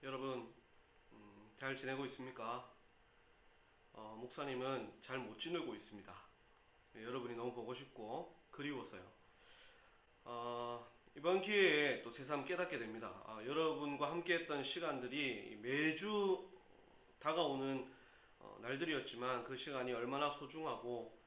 여러분 잘 지내고 있습니까? 목사님은 잘 못 지내고 있습니다. 여러분이 너무 보고 싶고 그리워서요. 이번 기회에 또 새삼 깨닫게 됩니다. 여러분과 함께했던 시간들이 매주 다가오는 날들이었지만 그 시간이 얼마나 소중하고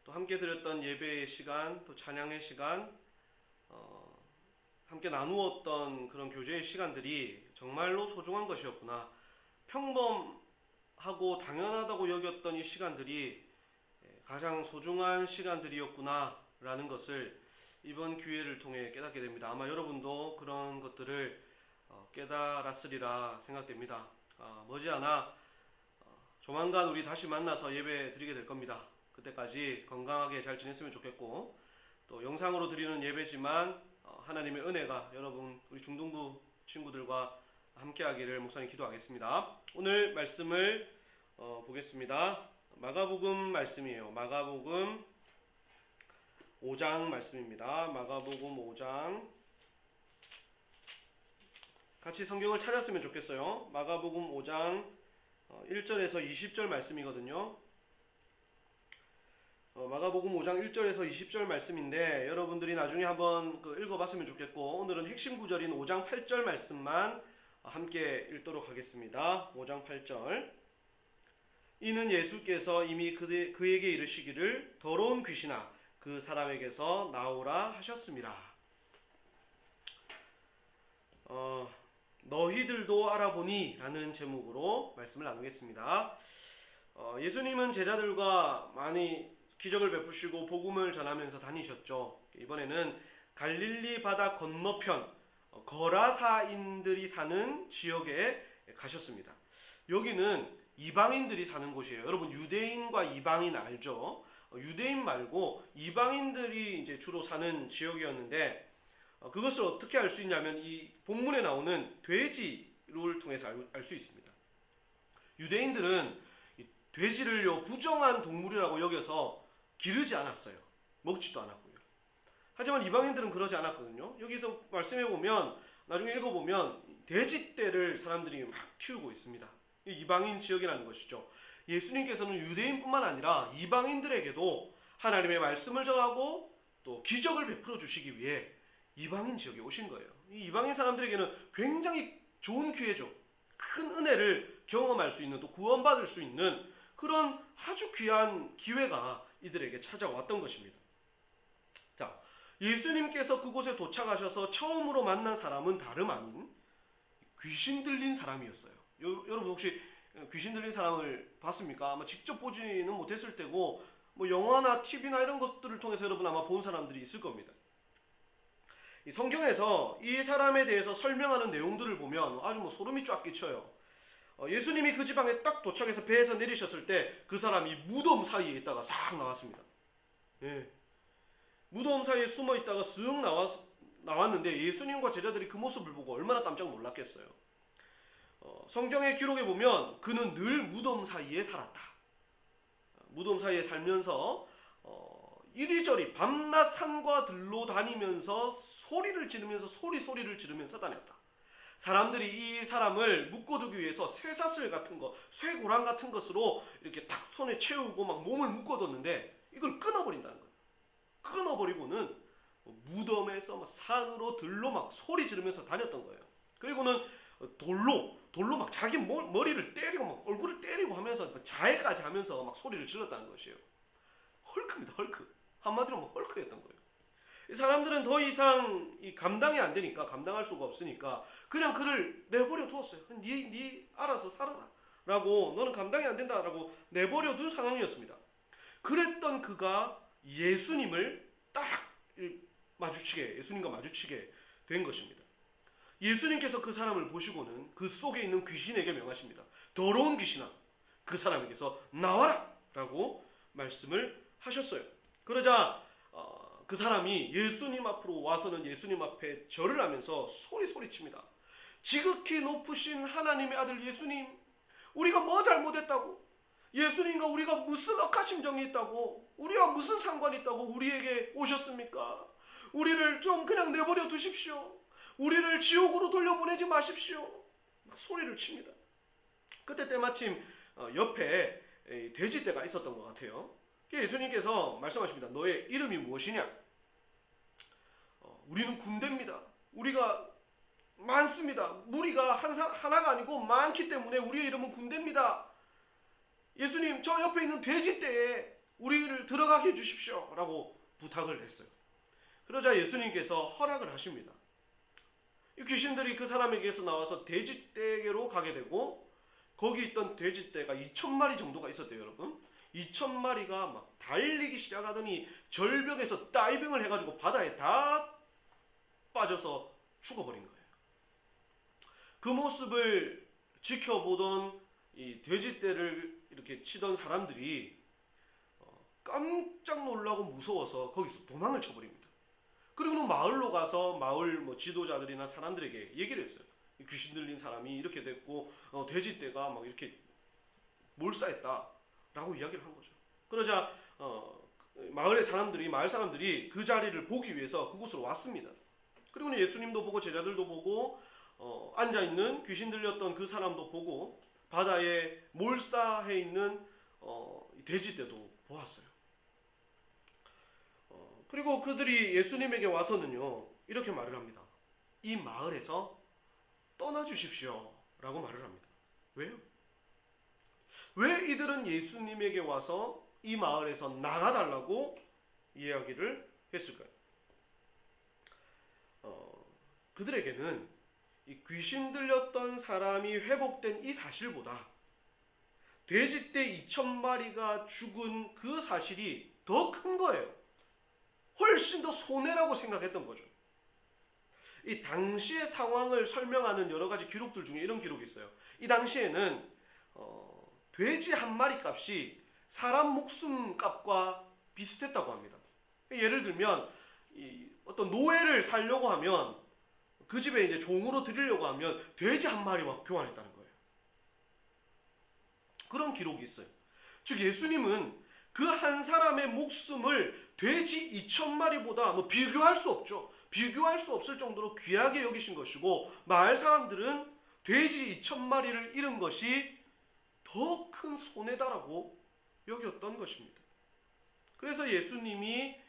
또 함께 드렸던 예배의 시간, 또 찬양의 시간, 함께 나누었던 그런 교제의 시간들이 정말로 소중한 것이었구나. 평범하고 당연하다고 여겼던 이 시간들이 가장 소중한 시간들이었구나 라는 것을 이번 기회를 통해 깨닫게 됩니다. 아마 여러분도 그런 것들을 깨달았으리라 생각됩니다. 머지않아 조만간 우리 다시 만나서 예배 드리게 될 겁니다. 그때까지 건강하게 잘 지냈으면 좋겠고, 또 영상으로 드리는 예배지만 하나님의 은혜가 여러분 우리 중동부 친구들과 함께하기를 목사님 기도하겠습니다. 오늘 말씀을 보겠습니다. 마가복음 말씀이에요. 마가복음 5장 말씀입니다. 마가복음 5장 같이 성경을 찾았으면 좋겠어요. 마가복음 5장 1절에서 20절 말씀이거든요. 마가복음 5장 1절에서 20절 말씀인데 여러분들이 나중에 한번 읽어봤으면 좋겠고, 오늘은 핵심 구절인 5장 8절 말씀만 함께 읽도록 하겠습니다. 5장 8절. 이는 예수께서 이미 그에게 이르시기를 더러운 귀신아 그 사람에게서 나오라 하셨습니다. 너희들도 알아보니 라는 제목으로 말씀을 나누겠습니다. 예수님은 제자들과 많이 기적을 베푸시고 복음을 전하면서 다니셨죠. 이번에는 갈릴리 바다 건너편 거라사인들이 사는 지역에 가셨습니다. 여기는 이방인들이 사는 곳이에요. 여러분 유대인과 이방인 알죠? 유대인 말고 이방인들이 이제 주로 사는 지역이었는데, 그것을 어떻게 알 수 있냐면 이 본문에 나오는 돼지를 통해서 알 수 있습니다. 유대인들은 돼지를요 부정한 동물이라고 여겨서 기르지 않았어요. 먹지도 않았고요. 하지만 이방인들은 그러지 않았거든요. 여기서 말씀해 보면, 나중에 읽어보면 돼지떼를 사람들이 막 키우고 있습니다. 이방인 지역이라는 것이죠. 예수님께서는 유대인뿐만 아니라 이방인들에게도 하나님의 말씀을 전하고 또 기적을 베풀어 주시기 위해 이방인 지역에 오신 거예요. 이 이방인 사람들에게는 굉장히 좋은 기회죠. 큰 은혜를 경험할 수 있는, 또 구원받을 수 있는 그런 아주 귀한 기회가 이들에게 찾아왔던 것입니다. 자, 예수님께서 그곳에 도착하셔서 처음으로 만난 사람은 다름 아닌 귀신 들린 사람이었어요. 여러분 혹시 귀신 들린 사람을 봤습니까? 아마 직접 보지는 못했을 테고, 뭐 영화나 TV나 이런 것들을 통해서 여러분 아마 본 사람들이 있을 겁니다. 이 성경에서 이 사람에 대해서 설명하는 내용들을 보면 아주 소름이 쫙 끼쳐요. 예수님이 그 지방에 딱 도착해서 배에서 내리셨을 때 그 사람이 무덤 사이에 있다가 싹 나왔습니다. 예. 무덤 사이에 숨어 있다가 쓱 나왔는데 예수님과 제자들이 그 모습을 보고 얼마나 깜짝 놀랐겠어요. 성경의 기록에 보면 그는 늘 무덤 사이에 살았다. 무덤 사이에 살면서 이리저리 밤낮 산과 들로 다니면서 소리를 지르면서 다녔다. 사람들이 이 사람을 묶어두기 위해서 쇠사슬 같은 거, 쇠고랑 같은 것으로 이렇게 딱 손에 채우고 막 몸을 묶어뒀는데 이걸 끊어버린다는 거예요. 끊어버리고는 무덤에서 산으로 들로 막 소리 지르면서 다녔던 거예요. 그리고는 돌로 막 자기 머리를 때리고 막 얼굴을 때리고 하면서 자해까지 하면서 막 소리를 질렀다는 것이에요. 헐크입니다, 헐크. 한마디로 막 헐크였던 거예요. 이 사람들은 더 이상 감당이 안 되니까, 감당할 수가 없으니까 그냥 그를 내버려 두었어요. 네 알아서 살아라 라고, 너는 감당이 안 된다 라고 내버려 둔 상황이었습니다. 그랬던 그가 예수님을 딱 예수님과 마주치게 된 것입니다. 예수님께서 그 사람을 보시고는 그 속에 있는 귀신에게 명하십니다. 더러운 귀신아 그 사람에게서 나와라 라고 말씀을 하셨어요. 그러자 그 사람이 예수님 앞으로 와서는 예수님 앞에 절을 하면서 소리칩니다. 지극히 높으신 하나님의 아들 예수님, 우리가 뭐 잘못했다고? 예수님과 우리가 무슨 억하심정이 있다고? 우리와 무슨 상관이 있다고 우리에게 오셨습니까? 우리를 좀 그냥 내버려 두십시오. 우리를 지옥으로 돌려보내지 마십시오. 막 소리를 칩니다. 그때 때마침 옆에 돼지떼가 있었던 것 같아요. 예수님께서 말씀하십니다. 너의 이름이 무엇이냐? 우리는 군대입니다. 우리가 많습니다. 무리가 하나가 아니고 많기 때문에 우리의 이름은 군대입니다. 예수님, 저 옆에 있는 돼지떼에 우리를 들어가게 해주십시오 라고 부탁을 했어요. 그러자 예수님께서 허락을 하십니다. 이 귀신들이 그 사람에게서 나와서 돼지떼에게로 가게 되고, 거기 있던 돼지떼가 2,000마리 정도가 있었대요. 여러분, 2,000마리가 막 달리기 시작하더니 절벽에서 다이빙을 해가지고 바다에 다 빠져서 죽어버린 거예요. 그 모습을 지켜보던 이 돼지떼를 이렇게 치던 사람들이 깜짝 놀라고 무서워서 거기서 도망을 쳐버립니다. 그리고는 마을로 가서 마을 지도자들이나 사람들에게 얘기를 했어요. 귀신 들린 사람이 이렇게 됐고 돼지떼가 막 이렇게 몰사했다라고 이야기를 한 거죠. 그러자 마을 사람들이 그 자리를 보기 위해서 그곳으로 왔습니다. 그리고는 예수님도 보고 제자들도 보고 앉아있는 귀신 들렸던 그 사람도 보고 바다에 몰사해 있는 돼지떼도 보았어요. 그리고 그들이 예수님에게 와서는요, 이렇게 말을 합니다. 이 마을에서 떠나주십시오 라고 말을 합니다. 왜요? 왜 이들은 예수님에게 와서 이 마을에서 나가달라고 이야기를 했을까요? 그들에게는 이 귀신 들렸던 사람이 회복된 이 사실보다 돼지떼 2,000마리가 죽은 그 사실이 더 큰 거예요. 훨씬 더 손해라고 생각했던 거죠. 이 당시의 상황을 설명하는 여러 가지 기록들 중에 이런 기록이 있어요. 이 당시에는 돼지 한 마리 값이 사람 목숨 값과 비슷했다고 합니다. 예를 들면 어떤 노예를 살려고 하면 그 집에 이제 종으로 드리려고 하면 돼지 한 마리와 교환했다는 거예요. 그런 기록이 있어요. 즉 예수님은 그 한 사람의 목숨을 돼지 2,000마리보다 비교할 수 없죠. 비교할 수 없을 정도로 귀하게 여기신 것이고, 마을 사람들은 돼지 2,000마리를 잃은 것이 더 큰 손해다라고 여겼던 것입니다. 그래서 예수님이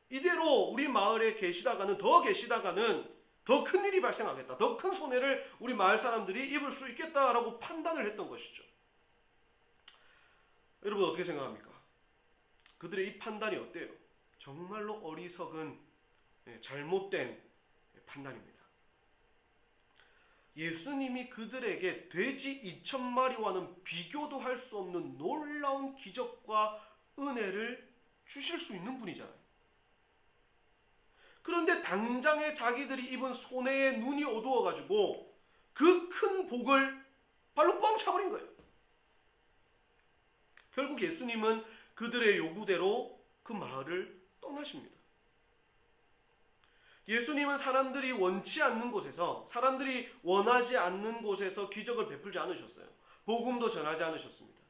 이대로 우리 마을에 계시다가는 더 큰 일이 발생하겠다, 더 큰 손해를 우리 마을 사람들이 입을 수 있겠다라고 판단을 했던 것이죠. 여러분 어떻게 생각합니까? 그들의 이 판단이 어때요? 정말로 어리석은 잘못된 판단입니다. 예수님이 그들에게 돼지 2,000마리와는 비교도 할 수 없는 놀라운 기적과 은혜를 주실 수 있는 분이잖아요. 그런데 당장에 자기들이 입은 손해에 눈이 어두워가지고 그 큰 복을 발로 뻥 차버린 거예요. 결국 예수님은 그들의 요구대로 그 마을을 떠나십니다. 예수님은 사람들이 원치 않는 곳에서, 사람들이 원하지 않는 곳에서 기적을 베풀지 않으셨어요. 복음도 전하지 않으셨습니다.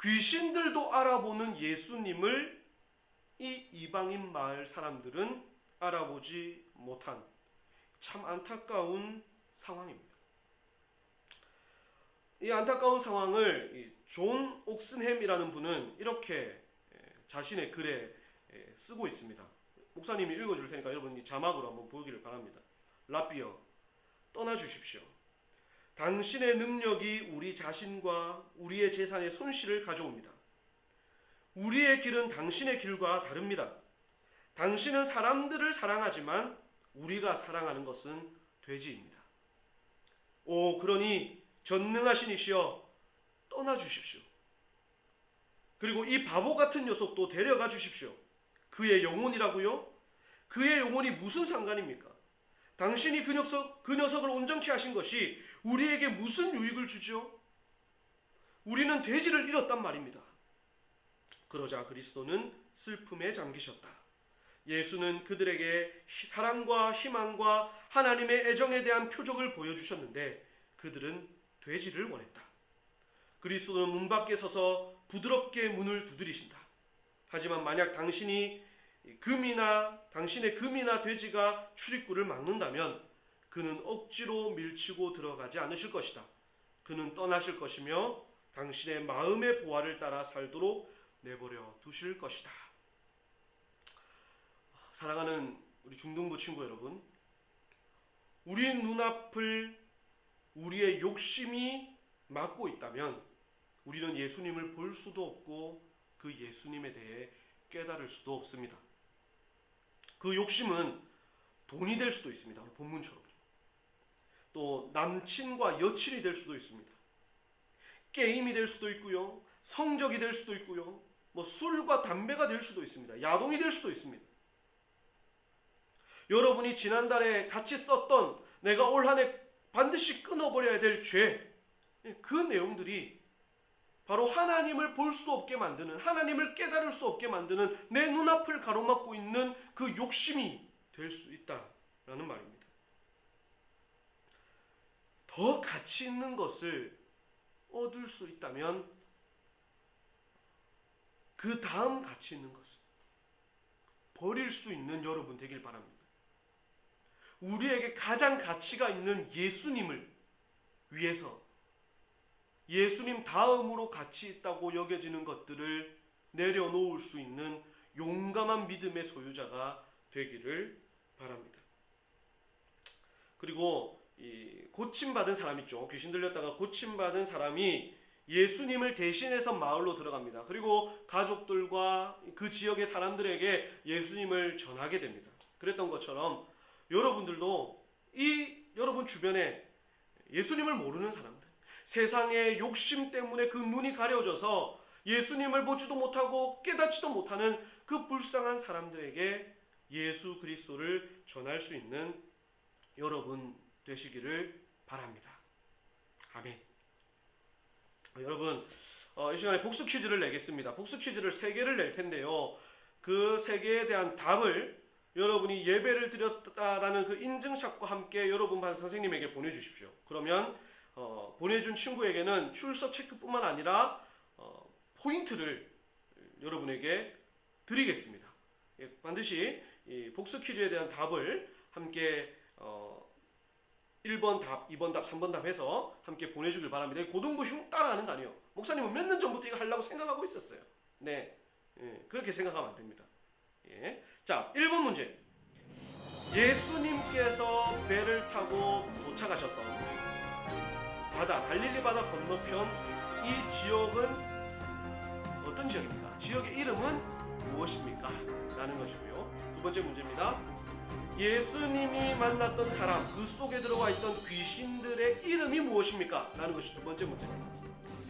귀신들도 알아보는 예수님을 이 이방인 마을 사람들은 알아보지 못한 참 안타까운 상황입니다. 이 안타까운 상황을 존 옥슨햄이라는 분은 이렇게 자신의 글에 쓰고 있습니다. 목사님이 읽어줄 테니까 여러분이 자막으로 한번 보기를 바랍니다. 라비어, 떠나주십시오. 당신의 능력이 우리 자신과 우리의 재산의 손실을 가져옵니다. 우리의 길은 당신의 길과 다릅니다. 당신은 사람들을 사랑하지만 우리가 사랑하는 것은 돼지입니다. 그러니 전능하신 이시여 떠나주십시오. 그리고 이 바보 같은 녀석도 데려가 주십시오. 그의 영혼이라고요? 그의 영혼이 무슨 상관입니까? 당신이 그 녀석을 온전케 하신 것이 우리에게 무슨 유익을 주죠? 우리는 돼지를 잃었단 말입니다. 그러자 그리스도는 슬픔에 잠기셨다. 예수는 그들에게 사랑과 희망과 하나님의 애정에 대한 표적을 보여주셨는데 그들은 돼지를 원했다. 그리스도는 문 밖에 서서 부드럽게 문을 두드리신다. 하지만 만약 당신의 금이나 돼지가 출입구를 막는다면 그는 억지로 밀치고 들어가지 않으실 것이다. 그는 떠나실 것이며 당신의 마음의 보화를 따라 살도록 내버려 두실 것이다. 사랑하는 우리 중등부 친구 여러분, 우리 눈앞을 우리의 욕심이 막고 있다면 우리는 예수님을 볼 수도 없고 그 예수님에 대해 깨달을 수도 없습니다. 그 욕심은 돈이 될 수도 있습니다. 본문처럼. 또 남친과 여친이 될 수도 있습니다. 게임이 될 수도 있고요. 성적이 될 수도 있고요. 뭐 술과 담배가 될 수도 있습니다. 야동이 될 수도 있습니다. 여러분이 지난달에 같이 썼던 내가 올 한 해 반드시 끊어버려야 될 죄, 그 내용들이 바로 하나님을 볼 수 없게 만드는, 하나님을 깨달을 수 없게 만드는 내 눈앞을 가로막고 있는 그 욕심이 될 수 있다라는 말입니다. 더 가치 있는 것을 얻을 수 있다면 그 다음 가치 있는 것을 버릴 수 있는 여러분 되길 바랍니다. 우리에게 가장 가치가 있는 예수님을 위해서 예수님 다음으로 가치 있다고 여겨지는 것들을 내려놓을 수 있는 용감한 믿음의 소유자가 되기를 바랍니다. 그리고 이 고침받은 사람 있죠. 귀신 들렸다가 고침받은 사람이 예수님을 대신해서 마을로 들어갑니다. 그리고 가족들과 그 지역의 사람들에게 예수님을 전하게 됩니다. 그랬던 것처럼 여러분들도 여러분 주변에 예수님을 모르는 사람들, 세상의 욕심 때문에 그 눈이 가려져서 예수님을 보지도 못하고 깨닫지도 못하는 그 불쌍한 사람들에게 예수 그리스도를 전할 수 있는 여러분 되시기를 바랍니다. 아멘. 여러분, 이 시간에 복수 퀴즈를 내겠습니다. 복수 퀴즈를 3개를 낼 텐데요. 그 3개에 대한 답을 여러분이 예배를 드렸다라는 그 인증샷과 함께 여러분 반 선생님에게 보내주십시오. 그러면 보내준 친구에게는 출석 체크뿐만 아니라 포인트를 여러분에게 드리겠습니다. 반드시 이 복수 퀴즈에 대한 답을 함께 1번 답, 2번 답, 3번 답 해서 함께 보내주길 바랍니다. 고등부 흉 따라하는 거 아니에요. 목사님은 몇 년 전부터 이거 하려고 생각하고 있었어요. 네, 그렇게 생각하면 안 됩니다. 자, 1번 문제. 예수님께서 배를 타고 도착하셨던 바다, 갈릴리 바다 건너편 이 지역은 어떤 지역입니까? 지역의 이름은 무엇입니까? 라는 것이고요. 2번째 문제입니다. 예수님이 만났던 사람, 그 속에 들어와 있던 귀신들의 이름이 무엇입니까? 라는 것이 2번째 문제입니다.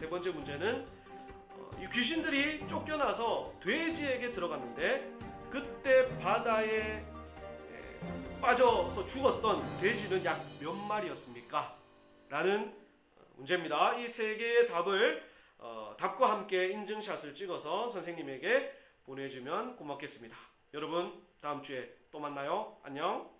3번째 문제는 이 귀신들이 쫓겨나서 돼지에게 들어갔는데 그때 바다에 빠져서 죽었던 돼지는 약 몇 마리였습니까? 라는 문제입니다. 이 3개의 답을 답과 함께 인증샷을 찍어서 선생님에게 보내주면 고맙겠습니다. 여러분, 다음 주에 또 만나요. 안녕.